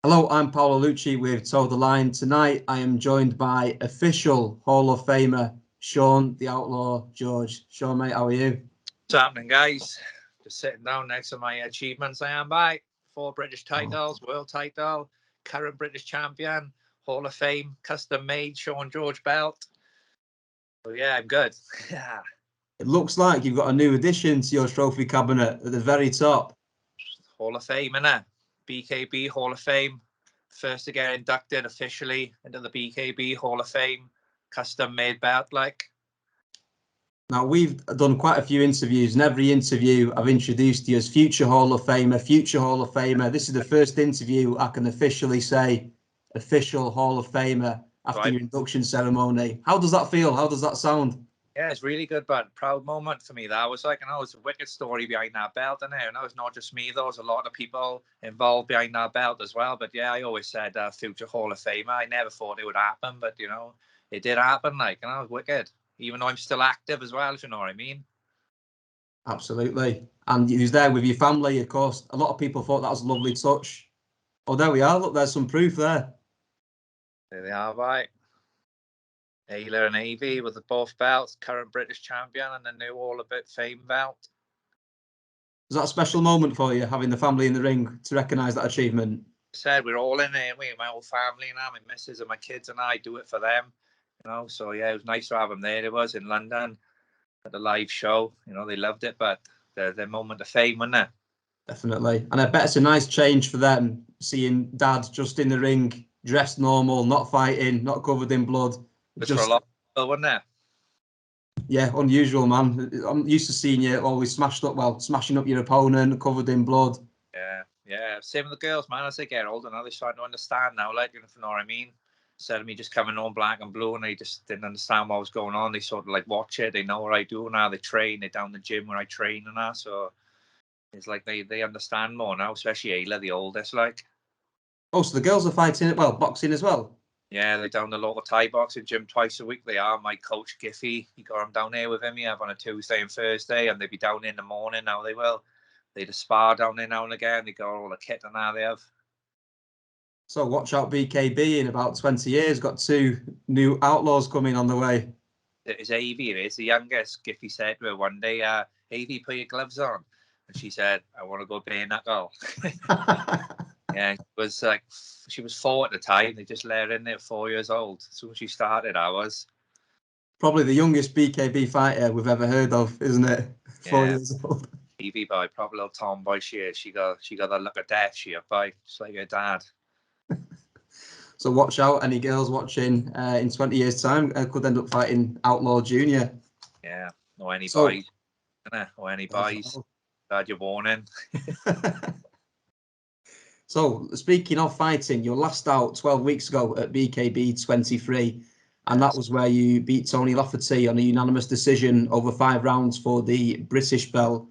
Hello, I'm Paolo Lucci with Toe the Line. Tonight, I am joined by official Hall of Famer, Sean the Outlaw George. Sean, mate, how are you? What's happening, guys? Just sitting down next to my achievements. I am by 4 British titles, world title, current British champion, Hall of Fame, custom made Sean George belt. So yeah, I'm good. Yeah. It looks like you've got a new addition to your trophy cabinet at the very top. Hall of Fame, innit? BKB Hall of Fame. First to get inducted officially into the BKB Hall of Fame, custom made belt like. Now, we've done quite a few interviews, and every interview I've introduced you as future Hall of Famer, future Hall of Famer. This is the first interview I can officially say official Hall of Famer after your induction ceremony. How does that feel? How does that sound? Yeah, it's really good, but proud moment for me. That was like, it's a wicked story behind that belt, and it's not just me. There was a lot of people involved behind that belt as well. But yeah, I always said future Hall of Famer. I never thought it would happen, but it did happen. Like, it was wicked. Even though I'm still active as well, if you know what I mean. Absolutely. And you was there with your family, of course. A lot of people thought that was a lovely touch. Oh, there we are. Look, there's some proof there. There they are, right. Ayla and Avey with the both belts, current British champion and the new All About Fame belt. Was that a special moment for you, having the family in the ring to recognise that achievement? Said we're all in there, my whole family now, my missus and my kids and I do it for them. So yeah, it was nice to have them there. It was in London at the live show. They loved it, but their moment of fame, wasn't it? Definitely. And I bet it's a nice change for them, seeing Dad just in the ring, dressed normal, not fighting, not covered in blood. Just for a lot of people, wasn't it? Yeah, unusual, man. I'm used to seeing you always smashing up your opponent, covered in blood. Yeah. Same with the girls, man. As they get older now, they're starting to understand now, like, if you know what I mean. Instead of me just coming on black and blue and they just didn't understand what was going on, they sort of like watch it. They know what I do now. They train. They're down the gym where I train and that. So it's like they understand more now, especially Ayla, the oldest, like. Oh, so the girls are fighting, boxing as well? Yeah, they're down the local Thai boxing gym twice a week. They are. My coach, Giffy, he got them down there with him. On a Tuesday and Thursday, and they'd be down in the morning now. They will. They'd spar down there now and again. They got all the kit and that they have. So watch out, BKB in about 20 years. Got 2 new outlaws coming on the way. It's Avey, it is the youngest. Giffy said to her one day, Avey, put your gloves on. And she said, I want to go bare knuckle. Yeah, she was 4 at the time. They just let her in there, 4 years old. As soon as she started, I was. Probably the youngest BKB fighter we've ever heard of, isn't it? 4 years old. Evie boy, proper little tomboy she is. She got that look of death, just like her dad. So watch out, any girls watching in 20 years' time could end up fighting Outlaw Junior. Yeah, or any boys. Or any boys. Glad you're warning. So speaking of fighting, your last out 12 weeks ago at BKB 23, and that was where you beat Tony Lafferty on a unanimous decision over 5 rounds for the British belt.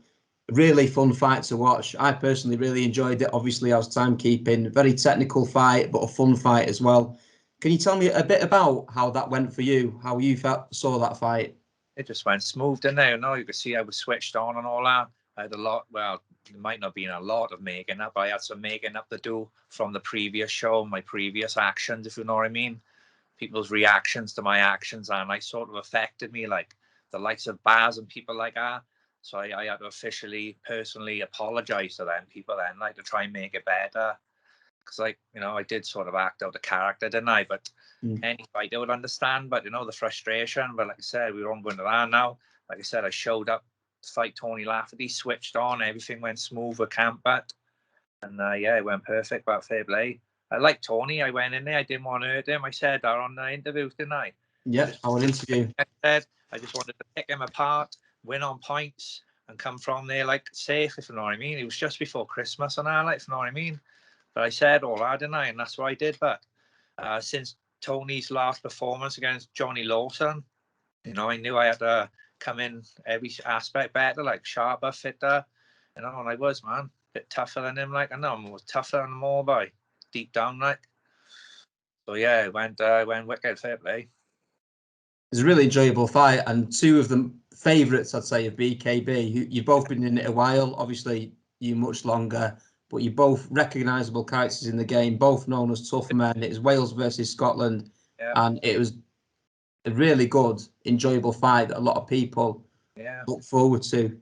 Really fun fight to watch. I personally really enjoyed it. Obviously, I was timekeeping. Very technical fight, but a fun fight as well. Can you tell me a bit about how that went for you? How you saw that fight? It just went smooth, didn't it? You could see I was switched on and all that. I had a lot. Well, it might not be a lot of making up. I had some making up to do from the previous show, my previous actions, if you know what I mean. People's reactions to my actions, and I sort of affected me, like the likes of Baz and people like that. So I had to personally apologize to them people then, like, to try and make it better. Because, I did sort of act out the character, didn't I? But anybody would understand, but, the frustration. But like I said, we won't go into that now. Like I said, I showed up to fight Tony Lafferty, switched on, everything went smooth with Campbell. And, it went perfect, but fair play. I like Tony. I went in there. I didn't want to hurt him. I said that on the interview, didn't I? Yep, our interview. I just wanted to pick him apart, win on points, and come from there like safe, if you know what I mean. It was just before Christmas and all, like, if you know what I mean. But I said all that, didn't I? And that's what I did. But since Tony's last performance against Johnny Lawson, I knew I had to come in every aspect better, like sharper, fitter. And I was, man, a bit tougher than him. Like, I know I was tougher than him all by deep down, like. So yeah, it went wicked, fair play. It was a really enjoyable fight, and 2 of the favourites, I'd say, of BKB. You've both been in it a while. Obviously, you much longer. but you're both recognisable characters in the game, both known as tough men. It was Wales versus Scotland, and it was a really good, enjoyable fight that a lot of people look forward to.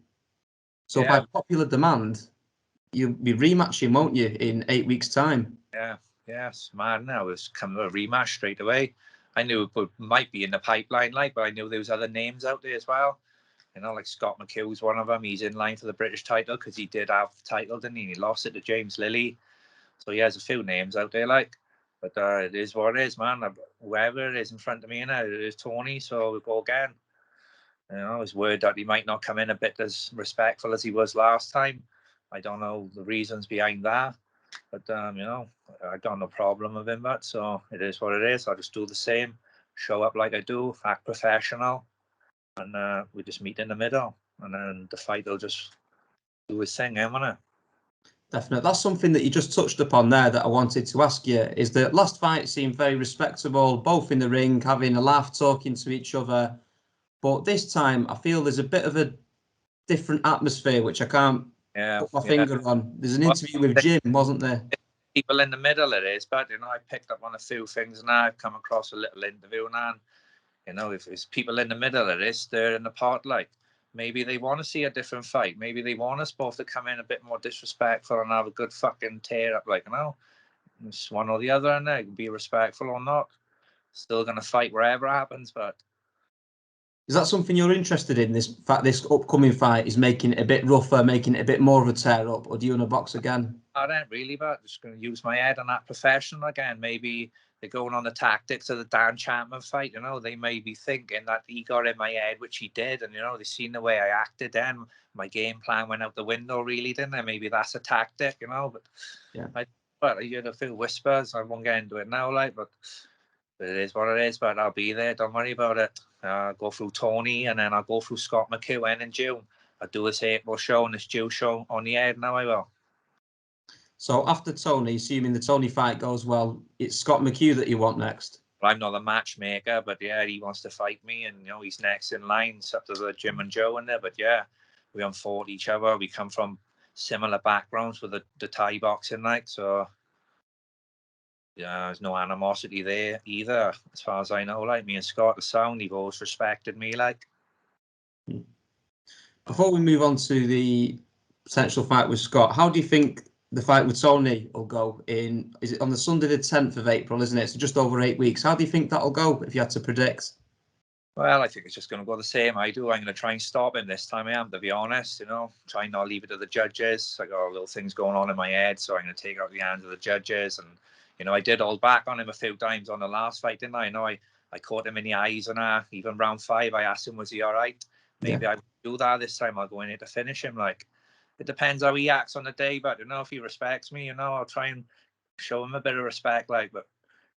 So by popular demand, you'll be rematching, won't you, in 8 weeks' time? Yes, man. Now it's come a rematch straight away. I knew it might be in the pipeline, like, but I knew there was other names out there as well. You know, like Scott McHugh's one of them. He's in line for the British title because he did have the title, didn't he? He lost it to James Lilly. So he has a few names out there, like. But it is what it is, man. Whoever it is in front of me now, it is Tony. So we'll go again. You know, it's word that he might not come in a bit as respectful as he was last time. I don't know the reasons behind that. But, you know, I got no problem with him, but so it is what it is. I'll just do the same, show up like I do, act professional, and we just meet in the middle. And then the fight will just do his thing, won't it? Definitely. That's something that you just touched upon there that I wanted to ask you, is that last fight seemed very respectable, both in the ring, having a laugh, talking to each other. But this time, I feel there's a bit of a different atmosphere, which I can't put my finger on. There's an interview with Jim, wasn't there? People in the middle it is, but, you know, I picked up on a few things now. I've come across a little interview now. And, you know, if it's people in the middle of this, they're in the pot, like, maybe they want to see a different fight. Maybe they want us both to come in a bit more disrespectful and have a good fucking tear up, like, you know. It's one or the other, and they can be respectful or not. Still going to fight wherever happens, but... Is that something you're interested in? This upcoming fight is making it a bit rougher, making it a bit more of a tear up, or do you want to box again? I don't really, but I'm just going to use my head on that profession again. Maybe they're going on the tactics of the Dan Chapman fight. You know, they may be thinking that he got in my head, which he did, and, you know, they've seen the way I acted then. My game plan went out the window, really, didn't it? Maybe that's a tactic, you know. But yeah, I heard a few whispers. I won't get into it now, like, but it is what it is. But I'll be there. Don't worry about it. I'll go through Tony, and then I'll go through Scott McHugh in June. I'll do this April show and this June show on the air. Now I will. So after Tony, assuming the Tony fight goes well, it's Scott McHugh that you want next? Well, I'm not a matchmaker, but yeah, he wants to fight me, and, you know, he's next in line. It's up to the Jim and Joe in there. But yeah, we fought each other. We come from similar backgrounds with the Thai boxing, like, so yeah, there's no animosity there either, as far as I know. Like, me and Scott, the sound, he've always respected me, like. Before we move on to the potential fight with Scott, how do you think the fight with Tony will go in? Is it on the Sunday the 10th of April, isn't it? So just over 8 weeks. How do you think that'll go if you had to predict? Well, I think it's just going to go the same I do. I'm going to try and stop him this time. I am, to be honest, you know, try and not leave it to the judges. I got little things going on in my head, so I'm going to take out the hands of the judges. And, you know, I did hold back on him a few times on the last fight, didn't I? You know, I caught him in the eyes, and even round 5, I asked him, was he all right? Maybe I do that this time. I'll go in here to finish him. Like, it depends how he acts on the day, but, you know, if he respects me, you know, I'll try and show him a bit of respect. Like, but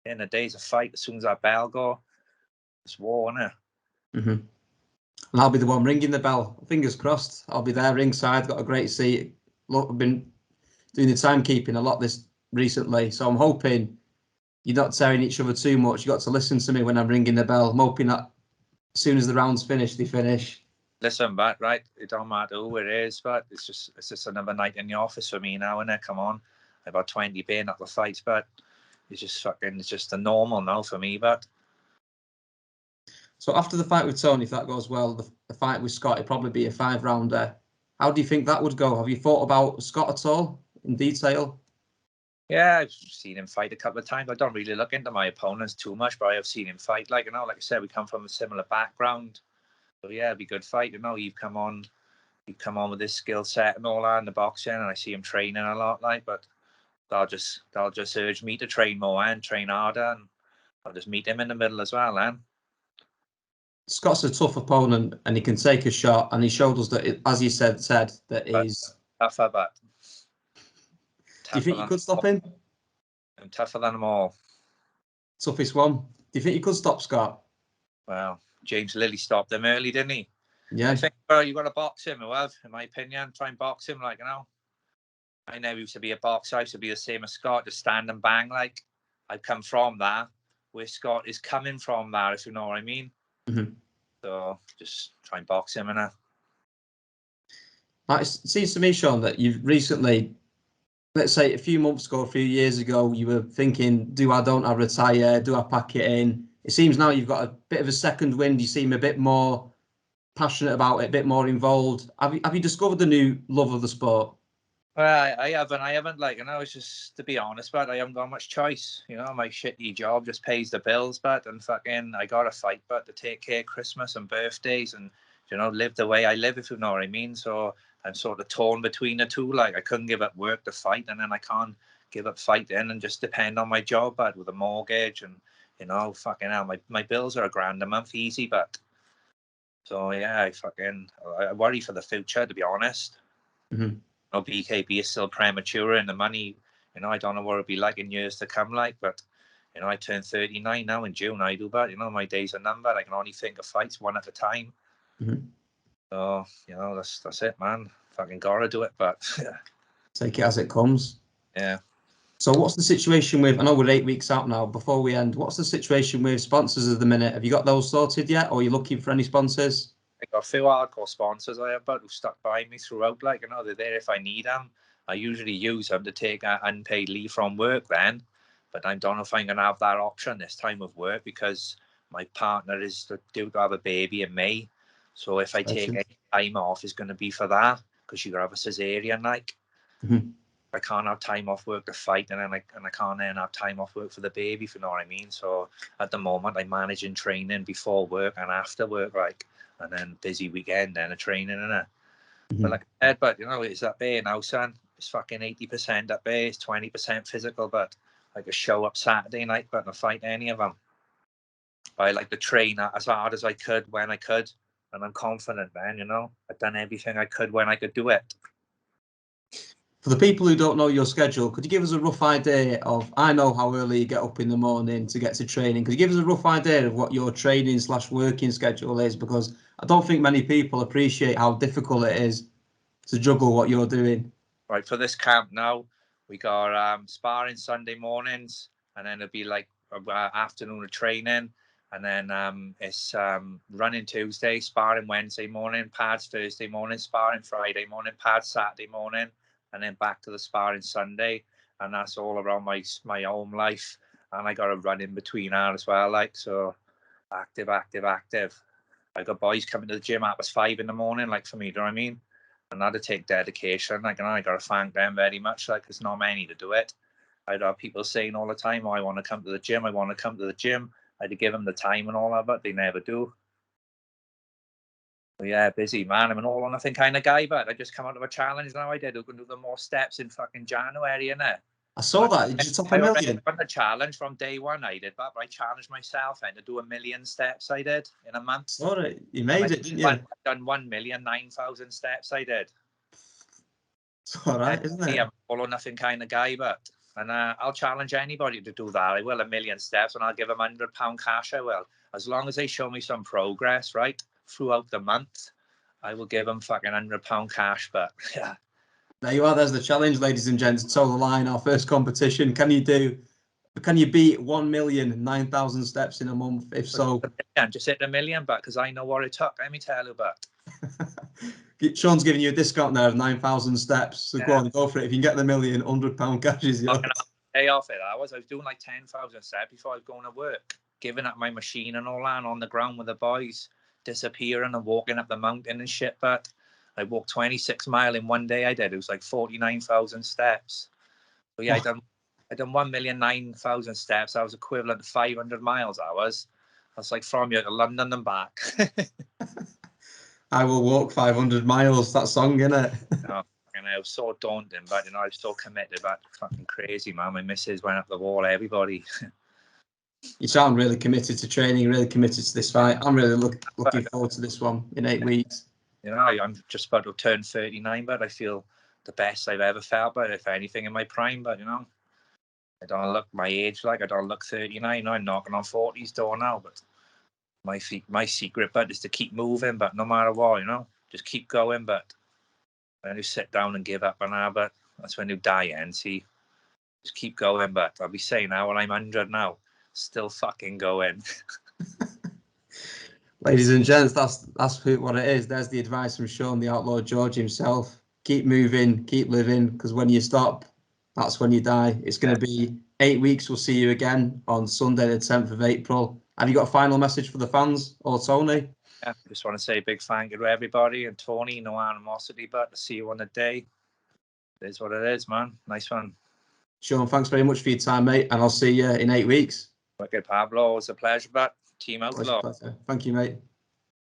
in the day's a fight, as soon as that bell go, it's war, isn't it? And I'll be the one ringing the bell. Fingers crossed. I'll be there ringside. Got a great seat. Look, I've been doing the timekeeping a lot this recently, so I'm hoping you're not tearing each other too much. You got to listen to me when I'm ringing the bell. I'm hoping that as soon as the round's finished, they finish. Listen, but right, it don't matter who it is, but it's just another night in the office for me now, innit? Come on, I've got 20 being at the fights, but it's just the normal now for me, but. So after the fight with Tony, if that goes well, the fight with Scott, it'd probably be a 5-rounder. How do you think that would go? Have you thought about Scott at all in detail? Yeah, I've seen him fight a couple of times. I don't really look into my opponents too much, but I have seen him fight. Like, you know, like I said, we come from a similar background. So yeah, it'd be a good fight. You know, you've come on with this skill set and all that in the boxing, and I see him training a lot, like, but they'll just urge me to train more and train harder, and I'll just meet him in the middle as well, then. Scott's a tough opponent, and he can take a shot, and he showed us that, as you said, that he's tougher, but do you think you could stop him? I'm tougher than them all. Toughest one. Do you think you could stop Scott? Well, James Lilly stopped him early, didn't he? Yeah. I think you got to box him, well, in my opinion. Try and box him, like, you know. I never used to be a boxer. I used to be the same as Scott, just stand and bang. Like, I've come from that, where Scott is coming from that, if you know what I mean. So just try and box him, innit? It seems to me, Sean, that you've recently let's say a few months ago, a few years ago, you were thinking, don't I retire? Do I pack it in? It seems now you've got a bit of a second wind. You seem a bit more passionate about it, a bit more involved. Have you discovered the new love of the sport? Well, I haven't, like, it's just, to be honest, but I haven't got much choice. My shitty job just pays the bills, but, and fucking, I got to fight, but to take care of Christmas and birthdays and, live the way I live, if you know what I mean. So I'm sort of torn between the two. Like, I couldn't give up work to fight, and then I can't give up fighting and just depend on my job, but with a mortgage and, fucking hell, my bills are $1,000 a month easy, but. So yeah, I worry for the future, to be honest. Mm-hmm. BKB is still premature, and the money, I don't know what it'll be like in years to come, like, but I turn 39 now in June. I do, but my days are numbered. I can only think of fights one at a time. Mm-hmm. So that's it, man. Fucking gotta do it, but take it as it comes. Yeah. So what's the situation with, I know we're 8 weeks out now, before we end, what's the situation with sponsors at the minute? Have you got those sorted yet, or are you looking for any sponsors? I got a few hardcore sponsors I have, but who stuck by me throughout. Like, they're there if I need them. I usually use them to take unpaid leave from work then, but I don't know if I'm going to have that option this time of work because my partner is due to have a baby in May. So if I take any time off, it's going to be for that because you're going to have a cesarean, like. Mm-hmm. I can't have time off work to fight, and I can't then have time off work for the baby, if you know what I mean. So at the moment, I'm managing training before work and after work, like, and then busy weekend, then a training and a. Mm-hmm. But like I said, but it's that bay now, son. It's fucking 80% that bay, it's 20% physical, but I could show up Saturday night, but not fight any of them. I like to train as hard as I could when I could, and I'm confident, man. I've done everything I could when I could do it. For the people who don't know your schedule, could you give us a rough idea of, I know how early you get up in the morning to get to training. Could you give us a rough idea of what your training/working schedule is? Because I don't think many people appreciate how difficult it is to juggle what you're doing. Right, for this camp now, we got sparring Sunday mornings, and then it'll be like afternoon of training, and then it's running Tuesday, sparring Wednesday morning, pads Thursday morning, sparring Friday morning, pads Saturday morning, and then back to the sparring Sunday, and that's all around my home life, and I got to run in between that as well, like, so active. I got boys coming to the gym at 5 in the morning, like, for me, do you know what I mean? And that'd take dedication. Like, I got to thank them very much. Like, there's not many to do it. I'd have people saying all the time, "Oh, I want to come to the gym. I want to come to the gym." I'd give them the time and all that, but they never do. But yeah, busy, man. I'm an all or nothing kind of guy, but I just come out of a challenge now. I did. We're going to do the more steps in fucking January, innit? I saw that. Did you top I a million? won the challenge from day one. I did, but I challenged myself and to do 1 million steps. I did in a month. Sorry, you made it, didn't you? I've done 1,009,000 steps. I did. It's all right, isn't it? Yeah, I'm all or nothing kind of guy, but I'll challenge anybody to do that. I will 1 million steps, and I'll give them £100 cash. I will, as long as they show me some progress, right, throughout the month. I will give them fucking £100 cash. But yeah, there you are. There's the challenge, ladies and gents. Toe the line. Our first competition. Can you beat 1,009,000 steps in a month? If so, just hit 1 million, but because I know what it took. Let me tell you, but. Sean's giving you a discount there of 9,000 steps. So go on, go for it. If you can get the million, £100 cash is yours. Day off it. I was doing like 10,000 steps before I was going to work, giving up my machine and all that, and on the ground with the boys, disappearing and walking up the mountain and shit. But I walked 26 miles in one day. I did. It was like 49,000 steps. So yeah, I done 1,009,000 steps. That was equivalent to 500 miles. That's like from here to London and back. I will walk 500 miles. That song, innit? Oh, it was so daunting, but I was so committed. But fucking crazy, man. My missus went up the wall. Everybody. You sound really committed to training, really committed to this fight. I'm really looking forward to this one in 8 weeks. I'm just about to turn 39, but I feel the best I've ever felt. But if anything, in my prime, but I don't look my age. Like, I don't look 39. I'm knocking on 40's door now, but. My secret, but is to keep moving, but no matter what, just keep going. But when you sit down and give up on that, but that's when you die. And see, just keep going. But I'll be saying now when I'm 100 now, still fucking going. Ladies and gents, that's what it is. There's the advice from Sean, the Outlaw George himself. Keep moving, keep living, because when you stop, That's when you die. It's going to be 8 weeks. We'll see you again on Sunday, the 10th of April. Have you got a final message for the fans or Tony? Yeah, just want to say a big thank you to everybody, and Tony, no animosity, but to see you on the day. It is what it is, man. Nice one. Sean, thanks very much for your time, mate, and I'll see you in 8 weeks. Okay, Pablo, it was a pleasure, but Team Outlaw. Pleasure. Thank you, mate.